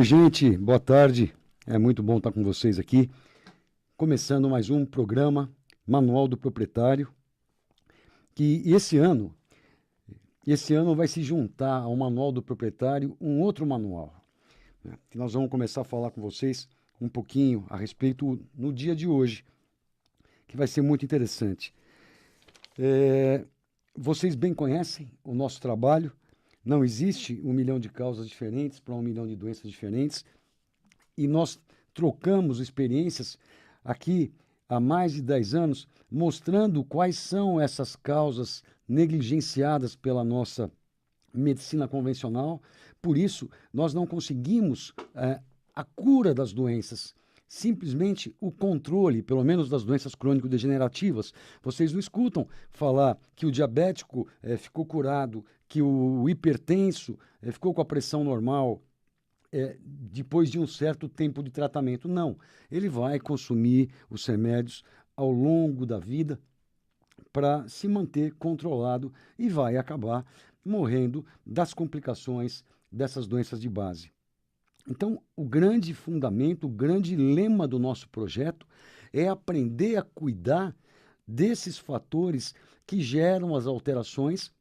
Oi, gente, boa tarde. É muito bom estar com vocês aqui. Começando mais um programa Manual do Proprietário, que esse ano vai se juntar ao Manual do Proprietário um outro manual, né, que nós vamos começar a falar com vocês um pouquinho a respeito no dia de hoje, que vai ser muito interessante. Vocês bem conhecem o nosso trabalho. Não existe 1 milhão de causas diferentes para 1 milhão de doenças diferentes. E nós trocamos experiências aqui há mais de 10 anos, mostrando quais são essas causas negligenciadas pela nossa medicina convencional. Por isso, nós não conseguimos a cura das doenças, simplesmente o controle, pelo menos das doenças crônico-degenerativas. Vocês não escutam falar que o diabético ficou curado, que o hipertenso ficou com a pressão normal, depois de um certo tempo de tratamento. Não, ele vai consumir os remédios ao longo da vida para se manter controlado e vai acabar morrendo das complicações dessas doenças de base. Então, o grande fundamento, o grande lema do nosso projeto é aprender a cuidar desses fatores que geram as alterações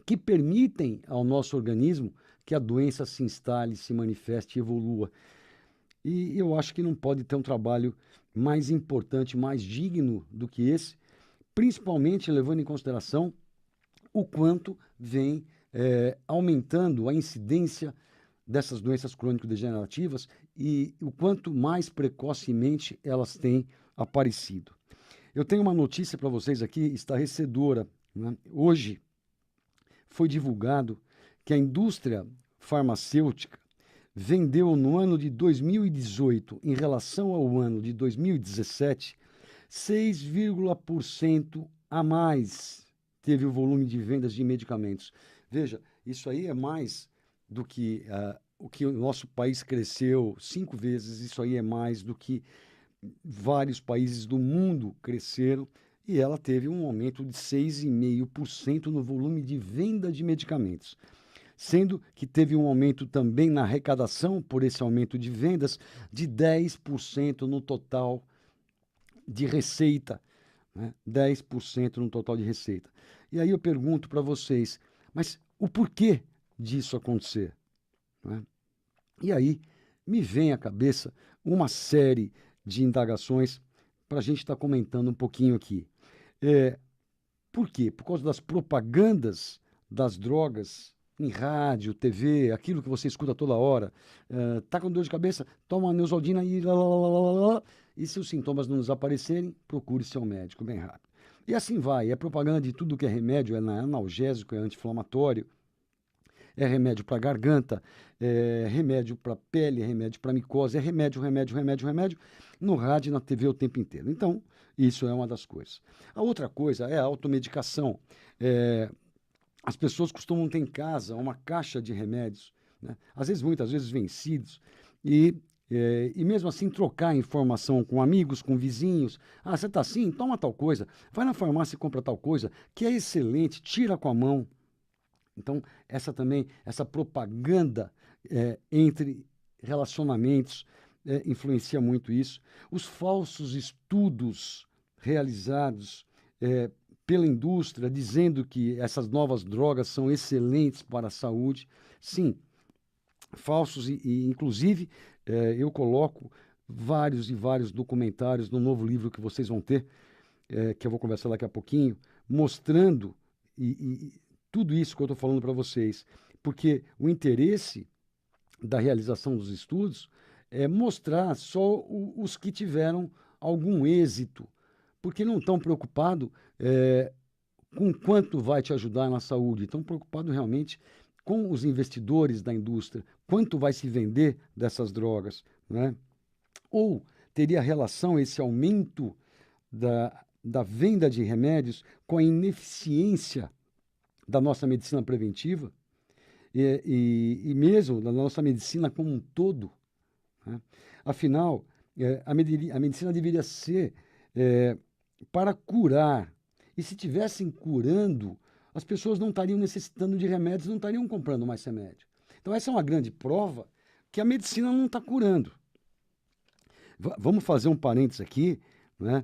que permitem ao nosso organismo que a doença se instale, se manifeste e evolua. E eu acho que não pode ter um trabalho mais importante, mais digno do que esse, principalmente levando em consideração o quanto vem aumentando a incidência dessas doenças crônico-degenerativas e o quanto mais precocemente elas têm aparecido. Eu tenho uma notícia para vocês aqui, estarrecedora, né? Hoje foi divulgado que a indústria farmacêutica vendeu no ano de 2018, em relação ao ano de 2017, 6,% a mais teve o volume de vendas de medicamentos. Veja, isso aí é mais do que o que o nosso país cresceu 5 vezes, isso aí é mais do que vários países do mundo cresceram, e ela teve um aumento de 6,5% no volume de venda de medicamentos, sendo que teve um aumento também na arrecadação por esse aumento de vendas de 10% no total de receita, né? 10% no total de receita. E aí eu pergunto para vocês, mas o porquê disso acontecer? Né? E aí me vem à cabeça uma série de indagações para a gente estar comentando um pouquinho aqui. Por quê? Por causa das propagandas das drogas em rádio, TV, aquilo que você escuta toda hora. Tá com dor de cabeça? Toma uma Neosaldina e lá, lá, lá, lá, lá, lá. E se os sintomas não desaparecerem, procure seu médico bem rápido. E assim vai, é propaganda de tudo que é remédio, é analgésico, é anti-inflamatório, é remédio para garganta, é remédio para pele, é remédio para micose, é remédio, remédio, remédio, remédio, no rádio e na TV o tempo inteiro. Então, isso é uma das coisas. A outra coisa é a automedicação. As pessoas costumam ter em casa uma caixa de remédios, né? Às vezes, muitas vezes vencidos, e mesmo assim trocar informação com amigos, com vizinhos. Ah, você está assim? Toma tal coisa. Vai na farmácia e compra tal coisa, que é excelente, tira com a mão. Então, essa propaganda entre relacionamentos influencia muito isso. Os falsos estudos realizados pela indústria, dizendo que essas novas drogas são excelentes para a saúde. Sim, falsos e inclusive, eu coloco vários e vários documentários no novo livro que vocês vão ter, que eu vou conversar daqui a pouquinho, mostrando tudo isso que eu estou falando para vocês, porque o interesse da realização dos estudos é mostrar só os que tiveram algum êxito, porque não estão preocupados com quanto vai te ajudar na saúde, estão preocupados realmente com os investidores da indústria, quanto vai se vender dessas drogas, né? Ou teria relação esse aumento da venda de remédios com a ineficiência da nossa medicina preventiva e mesmo da nossa medicina como um todo, né? Afinal, a medicina deveria ser para curar. E se tivessem curando, as pessoas não estariam necessitando de remédios, não estariam comprando mais remédio. Então essa é uma grande prova que a medicina não está curando. Vamos fazer um parênteses aqui, né?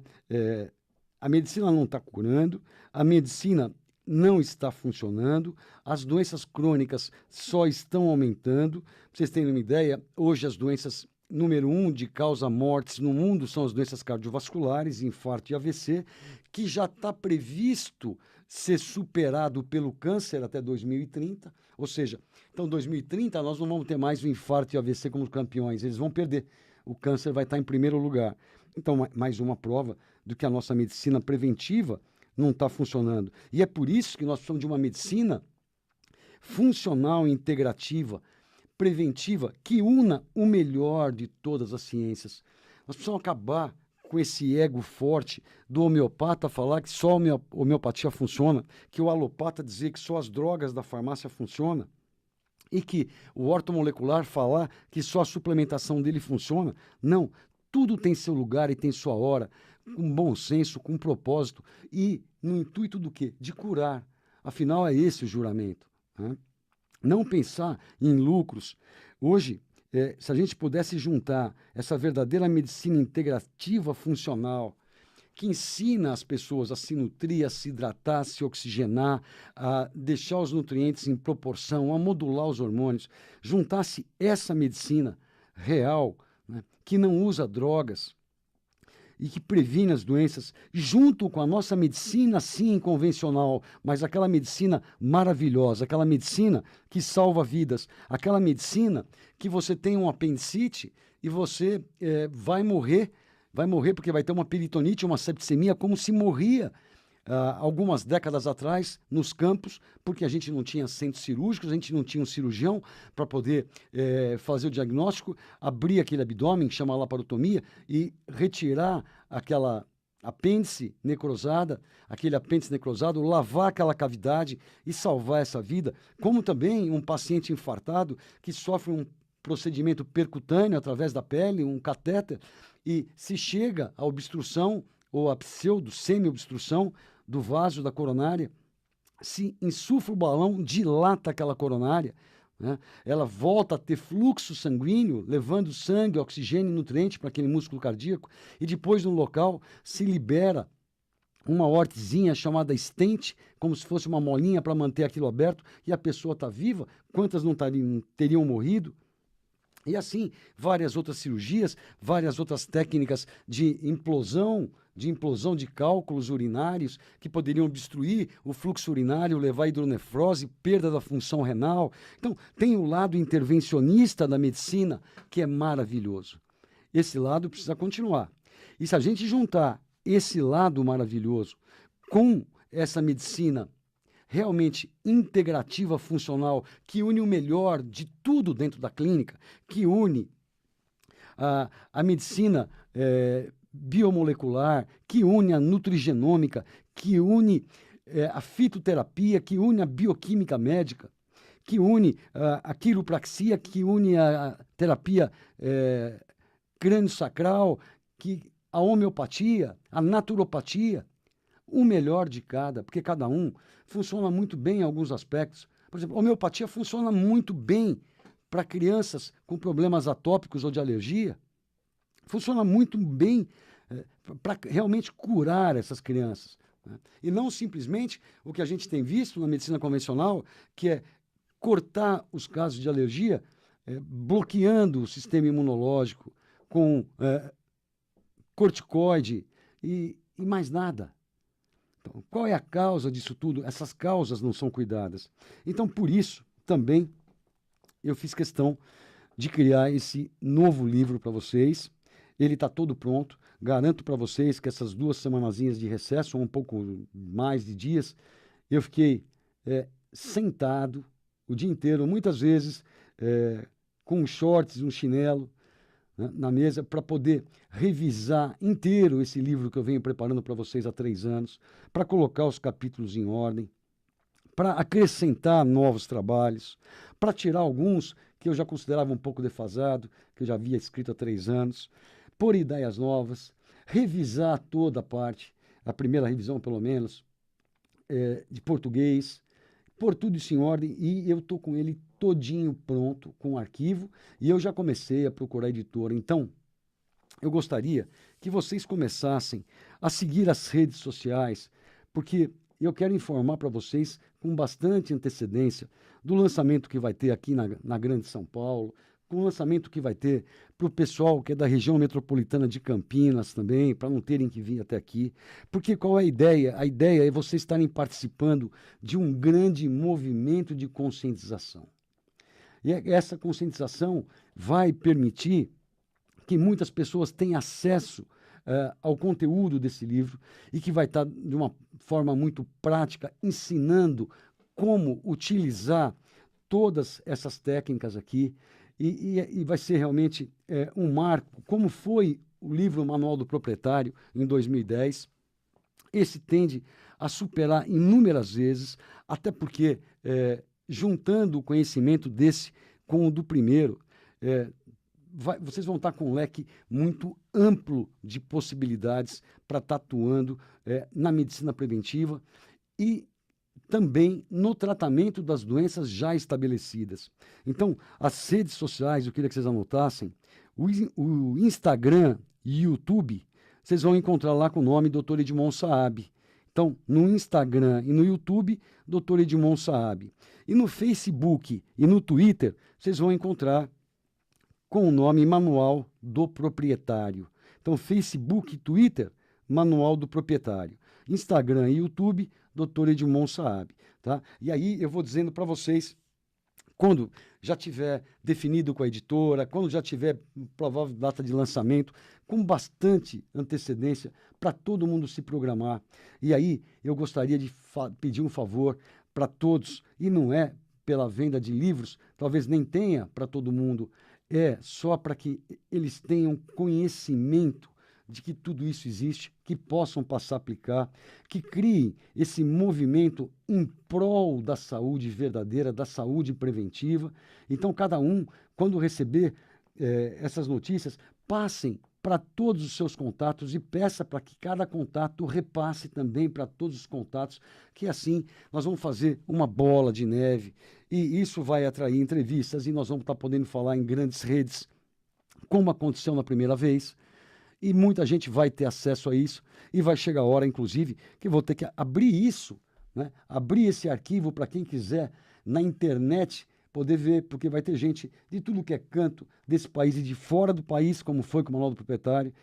A medicina não está curando, a medicina não está funcionando, as doenças crônicas só estão aumentando. Pra vocês terem uma ideia, hoje as doenças número 1 de causa mortes no mundo são as doenças cardiovasculares, infarto e AVC, que já está previsto ser superado pelo câncer até 2030, ou seja, então 2030 nós não vamos ter mais o infarto e o AVC como campeões, eles vão perder. O câncer vai estar em primeiro lugar. Então, mais uma prova do que a nossa medicina preventiva não está funcionando. E é por isso que nós precisamos de uma medicina funcional, integrativa, preventiva, que una o melhor de todas as ciências. Nós precisamos acabar com esse ego forte do homeopata falar que só a homeopatia funciona, que o alopata dizer que só as drogas da farmácia funcionam, e que o ortomolecular falar que só a suplementação dele funciona. Não, tudo tem seu lugar e tem sua hora, com bom senso, com propósito e no intuito do quê? De curar. Afinal, é esse o juramento, né? Não pensar em lucros. Hoje, se a gente pudesse juntar essa verdadeira medicina integrativa funcional, que ensina as pessoas a se nutrir, a se hidratar, a se oxigenar, a deixar os nutrientes em proporção, a modular os hormônios, juntasse essa medicina real, né, que não usa drogas e que previne as doenças, junto com a nossa medicina, sim, convencional, mas aquela medicina maravilhosa, aquela medicina que salva vidas, aquela medicina que você tem um apendicite e você vai morrer porque vai ter uma peritonite, uma septicemia, como se morria algumas décadas atrás nos campos, porque a gente não tinha centros cirúrgicos, a gente não tinha um cirurgião para poder fazer o diagnóstico, abrir aquele abdômen, que chama laparotomia, e retirar aquela apêndice necrosada, lavar aquela cavidade e salvar essa vida, como também um paciente infartado que sofre um procedimento percutâneo através da pele, um catéter, e se chega à obstrução ou à pseudo-semi-obstrução do vaso da coronária, se insufla o balão, dilata aquela coronária, né? Ela volta a ter fluxo sanguíneo, levando sangue, oxigênio e nutriente para aquele músculo cardíaco, e depois no local se libera uma hortezinha chamada stent, como se fosse uma molinha para manter aquilo aberto, e a pessoa está viva. Quantas não teriam morrido? E assim, várias outras cirurgias, várias outras técnicas de implosão de cálculos urinários que poderiam obstruir o fluxo urinário, levar a hidronefrose, perda da função renal. Então, tem o lado intervencionista da medicina, que é maravilhoso. Esse lado precisa continuar. E se a gente juntar esse lado maravilhoso com essa medicina realmente integrativa, funcional, que une o melhor de tudo dentro da clínica, que une a medicina biomolecular, que une a nutrigenômica, que une a fitoterapia, que une a bioquímica médica, que une a quiropraxia, que une a terapia crânio-sacral, a homeopatia, a naturopatia, o melhor de cada, porque cada um funciona muito bem em alguns aspectos. Por exemplo, a homeopatia funciona muito bem para crianças com problemas atópicos ou de alergia. Funciona muito bem para realmente curar essas crianças, né? E não simplesmente o que a gente tem visto na medicina convencional, que é cortar os casos de alergia, bloqueando o sistema imunológico com corticoide e mais nada. Então, qual é a causa disso tudo? Essas causas não são cuidadas. Então, por isso, também, eu fiz questão de criar esse novo livro para vocês. Ele está todo pronto. Garanto para vocês que essas 2 semanazinhas de recesso, ou um pouco mais de dias, eu fiquei sentado o dia inteiro, muitas vezes com um shorts, um chinelo, né, na mesa, para poder revisar inteiro esse livro que eu venho preparando para vocês há 3 anos, para colocar os capítulos em ordem, para acrescentar novos trabalhos, para tirar alguns que eu já considerava um pouco defasado, que eu já havia escrito há 3 anos, pôr ideias novas, revisar toda a parte, a primeira revisão pelo menos, de português, pôr tudo isso em ordem, e eu estou com ele todinho pronto com o arquivo e eu já comecei a procurar editora. Então, eu gostaria que vocês começassem a seguir as redes sociais, porque eu quero informar para vocês com bastante antecedência do lançamento que vai ter aqui na Grande São Paulo, com o lançamento que vai ter para o pessoal que é da região metropolitana de Campinas também, para não terem que vir até aqui. Porque qual é a ideia? A ideia é vocês estarem participando de um grande movimento de conscientização. E essa conscientização vai permitir que muitas pessoas tenham acesso ao conteúdo desse livro e que vai estar de uma forma muito prática ensinando como utilizar todas essas técnicas aqui e vai ser realmente um marco, como foi o livro Manual do Proprietário em 2010. Esse tende a superar inúmeras vezes, até porque juntando o conhecimento desse com o do primeiro, vocês vão estar com um leque muito amplo de possibilidades para estar atuando na medicina preventiva e também no tratamento das doenças já estabelecidas. Então, as redes sociais, eu queria que vocês anotassem, o Instagram e YouTube, vocês vão encontrar lá com o nome Dr. Edmond Saab. Então, no Instagram e no YouTube, Dr. Edmond Saab. E no Facebook e no Twitter, vocês vão encontrar com o nome Manual do Proprietário. Então, Facebook e Twitter, Manual do Proprietário. Instagram e YouTube, Dr. Edmond Saab. Tá? E aí eu vou dizendo para vocês, quando já tiver definido com a editora, quando já tiver provável data de lançamento, com bastante antecedência para todo mundo se programar. E aí eu gostaria de pedir um favor para todos, e não é pela venda de livros, talvez nem tenha para todo mundo, é só para que eles tenham conhecimento de que tudo isso existe, que possam passar a aplicar, que criem esse movimento em prol da saúde verdadeira, da saúde preventiva. Então, cada um, quando receber essas notícias, passem para todos os seus contatos e peça para que cada contato repasse também para todos os contatos, que assim nós vamos fazer uma bola de neve e isso vai atrair entrevistas e nós vamos estar podendo falar em grandes redes, como aconteceu na primeira vez. E muita gente vai ter acesso a isso e vai chegar a hora, inclusive, que eu vou ter que abrir isso, né? Abrir esse arquivo para quem quiser na internet poder ver, porque vai ter gente de tudo que é canto desse país e de fora do país, como foi com o Manual do Proprietário.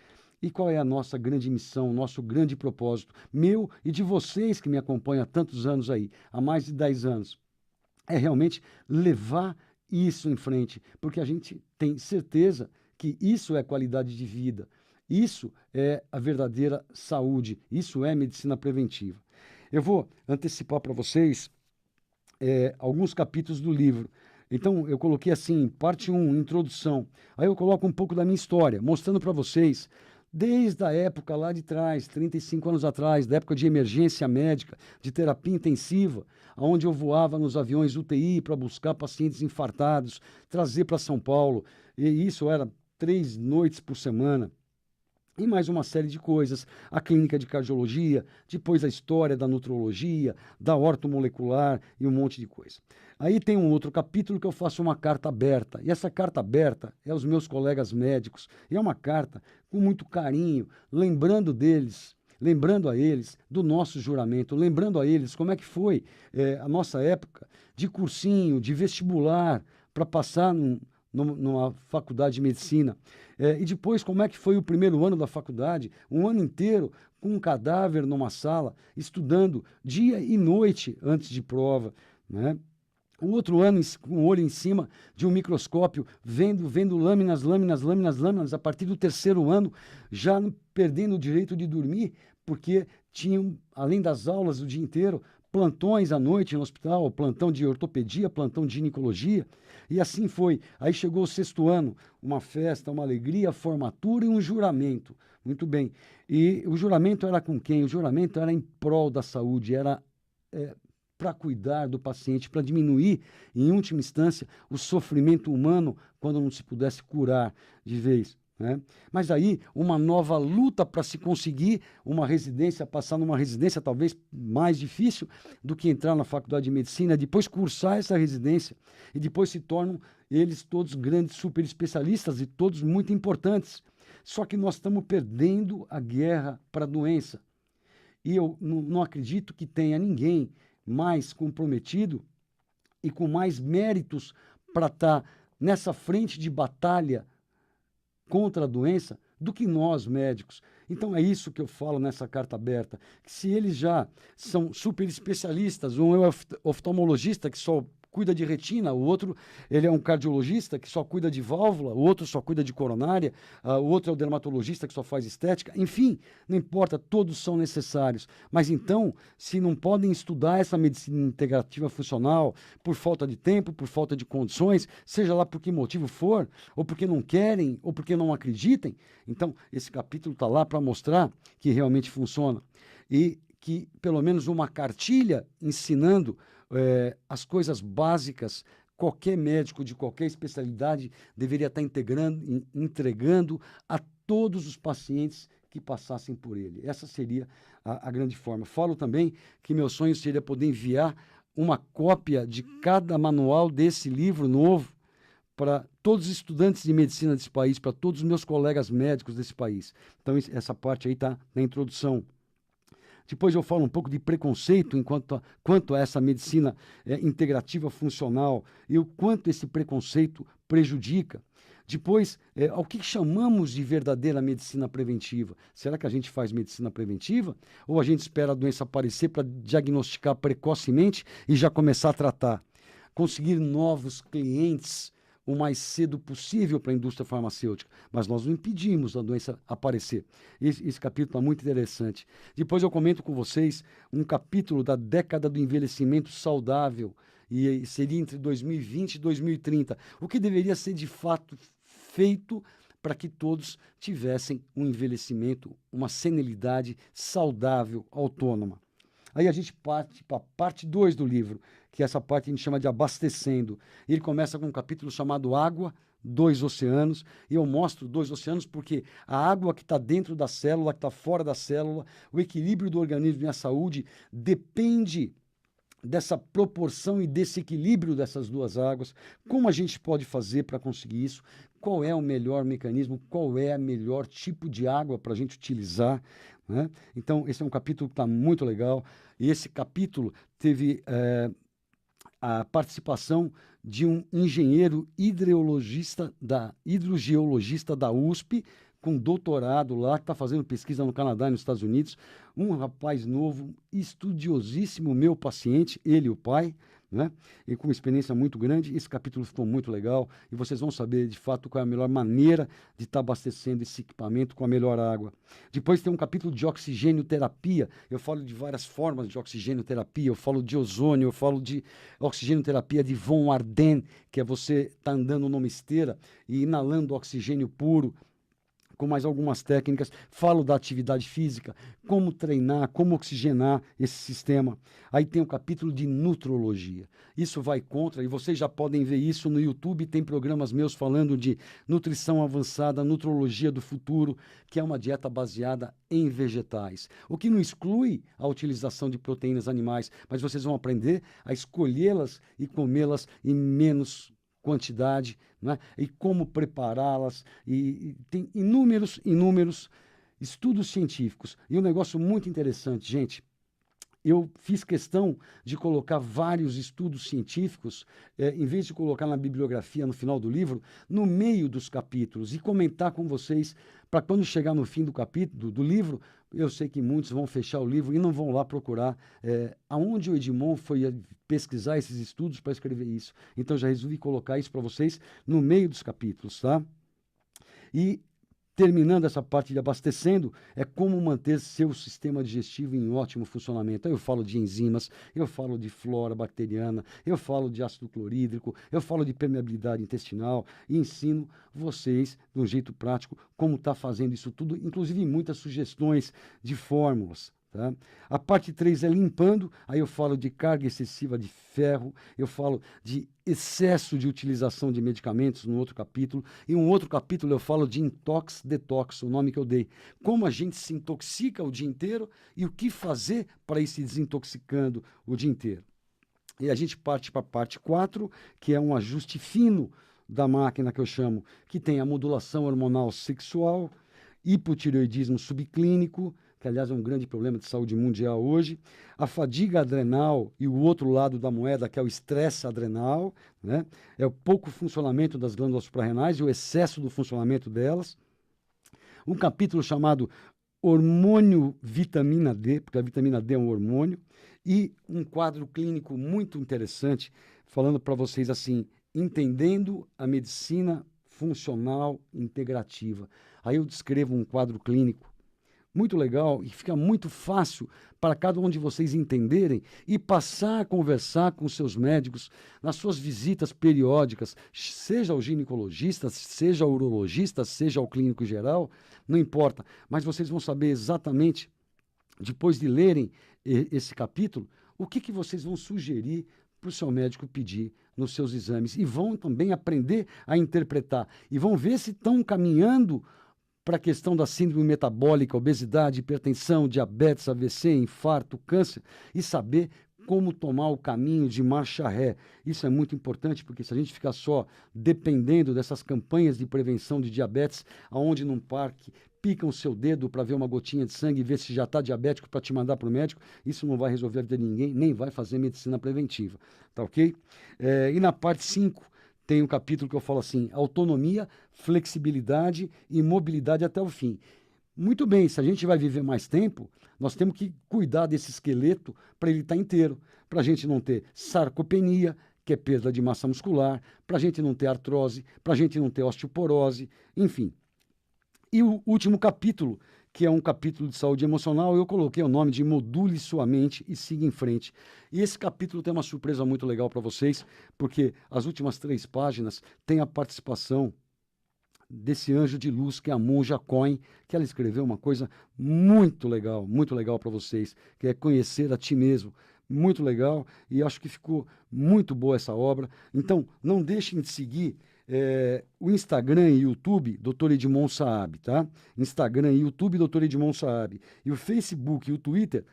E qual é a nossa grande missão, nosso grande propósito, meu e de vocês que me acompanham há tantos anos aí, há mais de 10 anos, é realmente levar isso em frente, porque a gente tem certeza que isso é qualidade de vida. Isso é a verdadeira saúde, isso é medicina preventiva. Eu vou antecipar para vocês alguns capítulos do livro. Então, eu coloquei assim, parte 1, introdução. Aí eu coloco um pouco da minha história, mostrando para vocês, desde a época lá de trás, 35 anos atrás, da época de emergência médica, de terapia intensiva, onde eu voava nos aviões UTI para buscar pacientes infartados, trazer para São Paulo, e isso era 3 noites por semana. E mais uma série de coisas, a clínica de cardiologia, depois a história da nutrologia, da ortomolecular e um monte de coisa. Aí tem um outro capítulo que eu faço uma carta aberta, e essa carta aberta é aos meus colegas médicos, e é uma carta com muito carinho, lembrando deles, lembrando a eles do nosso juramento, lembrando a eles como é que foi a nossa época de cursinho, de vestibular, para passar numa faculdade de medicina. E depois, como é que foi o primeiro ano da faculdade, um ano inteiro com um cadáver numa sala, estudando dia e noite antes de prova, né? Um outro ano com o olho em cima de um microscópio, vendo lâminas, a partir do terceiro ano, já perdendo o direito de dormir, porque tinham, além das aulas o dia inteiro, plantões à noite no hospital, plantão de ortopedia, plantão de ginecologia, e assim foi. Aí chegou o sexto ano, uma festa, uma alegria, formatura e um juramento. Muito bem. E o juramento era com quem? O juramento era em prol da saúde, era para cuidar do paciente, para diminuir, em última instância, o sofrimento humano quando não se pudesse curar de vez. né? Mas aí uma nova luta para se conseguir uma residência, passar numa residência talvez mais difícil do que entrar na faculdade de medicina, depois cursar essa residência e depois se tornam eles todos grandes super especialistas e todos muito importantes. Só que nós estamos perdendo a guerra para a doença. E eu não acredito que tenha ninguém mais comprometido e com mais méritos para estar nessa frente de batalha contra a doença do que nós, médicos. Então é isso que eu falo nessa carta aberta, que se eles já são super especialistas, um é oftalmologista que só cuida de retina, o outro ele é um cardiologista que só cuida de válvula, o outro só cuida de coronária, o outro é o dermatologista que só faz estética, enfim, não importa, todos são necessários. Mas então, se não podem estudar essa medicina integrativa funcional por falta de tempo, por falta de condições, seja lá por que motivo for, ou porque não querem, ou porque não acreditem, então esse capítulo está lá para mostrar que realmente funciona. E que pelo menos uma cartilha ensinando as coisas básicas, qualquer médico de qualquer especialidade deveria estar entregando a todos os pacientes que passassem por ele. Essa seria a grande forma. Falo também que meu sonho seria poder enviar uma cópia de cada manual desse livro novo para todos os estudantes de medicina desse país, para todos os meus colegas médicos desse país. Então, essa parte aí está na introdução. Depois eu falo um pouco de preconceito quanto a essa medicina integrativa funcional e o quanto esse preconceito prejudica. Depois, ao que chamamos de verdadeira medicina preventiva? Será que a gente faz medicina preventiva? Ou a gente espera a doença aparecer para diagnosticar precocemente e já começar a tratar? Conseguir novos clientes o mais cedo possível para a indústria farmacêutica, mas nós não impedimos a doença aparecer. Esse capítulo está muito interessante. Depois eu comento com vocês um capítulo da década do envelhecimento saudável, e seria entre 2020 e 2030. O que deveria ser de fato feito para que todos tivessem um envelhecimento, uma senilidade saudável, autônoma. Aí a gente parte para a parte 2 do livro, que essa parte a gente chama de abastecendo. Ele começa com um capítulo chamado Água, Dois Oceanos, e eu mostro dois oceanos porque a água que está dentro da célula, que está fora da célula, o equilíbrio do organismo e a saúde depende dessa proporção e desse equilíbrio dessas duas águas. Como a gente pode fazer para conseguir isso? Qual é o melhor mecanismo? Qual é o melhor tipo de água para a gente utilizar? Né? Então, esse é um capítulo que está muito legal. E esse capítulo teve a participação de um engenheiro hidrogeologista da USP, com doutorado lá, que está fazendo pesquisa no Canadá e nos Estados Unidos, um rapaz novo, estudiosíssimo, meu paciente, ele e o pai, né? E com uma experiência muito grande. Esse capítulo ficou muito legal e vocês vão saber de fato qual é a melhor maneira de estar abastecendo esse equipamento com a melhor água. Depois tem um capítulo de oxigênio terapia. Eu falo de várias formas de oxigênio terapia, eu falo de ozônio, eu falo de oxigênio terapia de von Arden, que é você estar andando numa esteira e inalando oxigênio puro, com mais algumas técnicas. Falo da atividade física, como treinar, como oxigenar esse sistema. Aí tem o capítulo de nutrologia. Isso vai contra, e vocês já podem ver isso no YouTube, tem programas meus falando de nutrição avançada, nutrologia do futuro, que é uma dieta baseada em vegetais. O que não exclui a utilização de proteínas animais, mas vocês vão aprender a escolhê-las e comê-las em menos quantidade, né? E como prepará-las, e tem inúmeros estudos científicos. E um negócio muito interessante, gente, eu fiz questão de colocar vários estudos científicos, em vez de colocar na bibliografia no final do livro, no meio dos capítulos, e comentar com vocês, para quando chegar no fim do capítulo, do livro, eu sei que muitos vão fechar o livro e não vão lá procurar aonde o Edmond foi pesquisar esses estudos para escrever isso. Então, já resolvi colocar isso para vocês no meio dos capítulos, tá? E terminando essa parte de abastecendo, é como manter seu sistema digestivo em ótimo funcionamento. Aí eu falo de enzimas, eu falo de flora bacteriana, eu falo de ácido clorídrico, eu falo de permeabilidade intestinal e ensino vocês, de um jeito prático, como está fazendo isso tudo, inclusive muitas sugestões de fórmulas, Tá? A parte 3 é limpando, aí eu falo de carga excessiva de ferro, eu falo de excesso de utilização de medicamentos no outro capítulo, e um outro capítulo eu falo de intox-detox, o nome que eu dei. Como a gente se intoxica o dia inteiro e o que fazer para ir se desintoxicando o dia inteiro. E a gente parte para a parte 4, que é um ajuste fino da máquina que eu chamo, que tem a modulação hormonal sexual, hipotireoidismo subclínico, que aliás é um grande problema de saúde mundial hoje, a fadiga adrenal e o outro lado da moeda, que é o estresse adrenal, né? É o pouco funcionamento das glândulas suprarrenais e o excesso do funcionamento delas. Um capítulo chamado hormônio vitamina D, porque a vitamina D é um hormônio, e um quadro clínico muito interessante, falando para vocês assim, entendendo a medicina funcional integrativa. Aí eu descrevo um quadro clínico muito legal e fica muito fácil para cada um de vocês entenderem e passar a conversar com seus médicos nas suas visitas periódicas, seja o ginecologista, seja o urologista, seja o clínico geral, não importa, mas vocês vão saber exatamente, depois de lerem esse capítulo, o que vocês vão sugerir para o seu médico pedir nos seus exames e vão também aprender a interpretar e vão ver se estão caminhando para a questão da síndrome metabólica, obesidade, hipertensão, diabetes, AVC, infarto, câncer, e saber como tomar o caminho de marcha ré. Isso é muito importante, porque se a gente ficar só dependendo dessas campanhas de prevenção de diabetes, aonde num parque picam o seu dedo para ver uma gotinha de sangue e ver se já está diabético para te mandar para o médico, isso não vai resolver a vida de ninguém, nem vai fazer medicina preventiva, tá ok? E na parte 5, tem um capítulo que eu falo assim, autonomia, flexibilidade e mobilidade até o fim. Muito bem, se a gente vai viver mais tempo, nós temos que cuidar desse esqueleto para ele estar inteiro, para a gente não ter sarcopenia, que é perda de massa muscular, para a gente não ter artrose, para a gente não ter osteoporose, enfim. E o último capítulo, que é um capítulo de saúde emocional, eu coloquei o nome de Module Sua Mente e Siga em Frente. E esse capítulo tem uma surpresa muito legal para vocês, porque as últimas 3 páginas tem a participação desse anjo de luz, que é a Monja Coen, que ela escreveu uma coisa muito legal para vocês, que é Conhecer a Ti Mesmo. Muito legal, e acho que ficou muito boa essa obra. Então, não deixem de seguir o Instagram e YouTube, Dr. Edmond Saab, tá? Instagram e YouTube, Dr. Edmond Saab. E o Facebook e o Twitter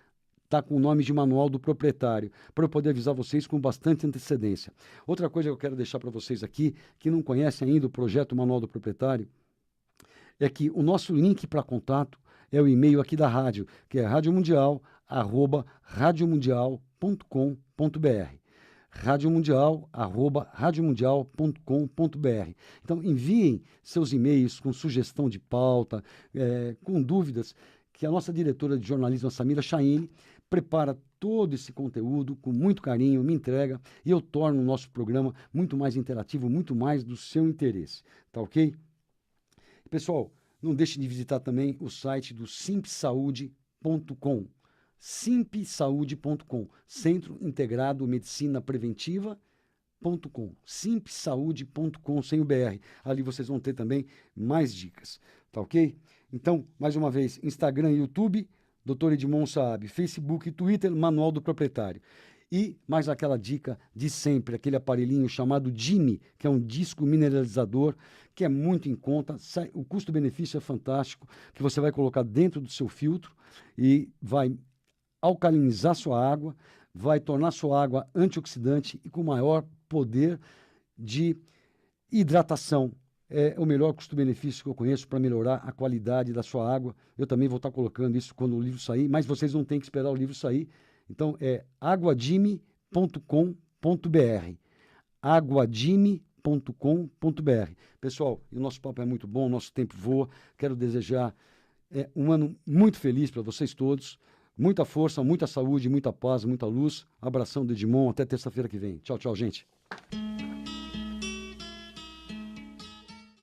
tá com o nome de Manual do Proprietário, para eu poder avisar vocês com bastante antecedência. Outra coisa que eu quero deixar para vocês aqui, que não conhecem ainda o projeto Manual do Proprietário, é que o nosso link para contato é o e-mail aqui da rádio, que é radiomundial@radiomundial.com.br. radiomundial@radiomundial.com.br. Então, enviem seus e-mails com sugestão de pauta, com dúvidas, que a nossa diretora de jornalismo, a Samira Chahine, prepara todo esse conteúdo com muito carinho, me entrega e eu torno o nosso programa muito mais interativo, muito mais do seu interesse. Tá ok? Pessoal, não deixe de visitar também o site do simpsaude.com. simpsaude.com, Centro Integrado Medicina Preventiva.com, simpsaude.com, sem o BR. Ali vocês vão ter também mais dicas, tá ok? Então, mais uma vez, Instagram e YouTube, Dr. Edmond Saab, Facebook e Twitter, Manual do Proprietário. E mais aquela dica de sempre, aquele aparelhinho chamado Jimmy, que é um disco mineralizador, que é muito em conta, o custo-benefício é fantástico, que você vai colocar dentro do seu filtro e vai alcalinizar sua água, vai tornar sua água antioxidante e com maior poder de hidratação. É o melhor custo-benefício que eu conheço para melhorar a qualidade da sua água. Eu também vou estar colocando isso quando o livro sair, mas vocês não têm que esperar o livro sair. Então é aguadime.com.br, aguadime.com.br. Pessoal, o nosso papo é muito bom, o nosso tempo voa. Quero desejar um ano muito feliz para vocês todos. Muita força, muita saúde, muita paz, muita luz. Abração do Edmond. Até terça-feira que vem. Tchau, tchau, gente.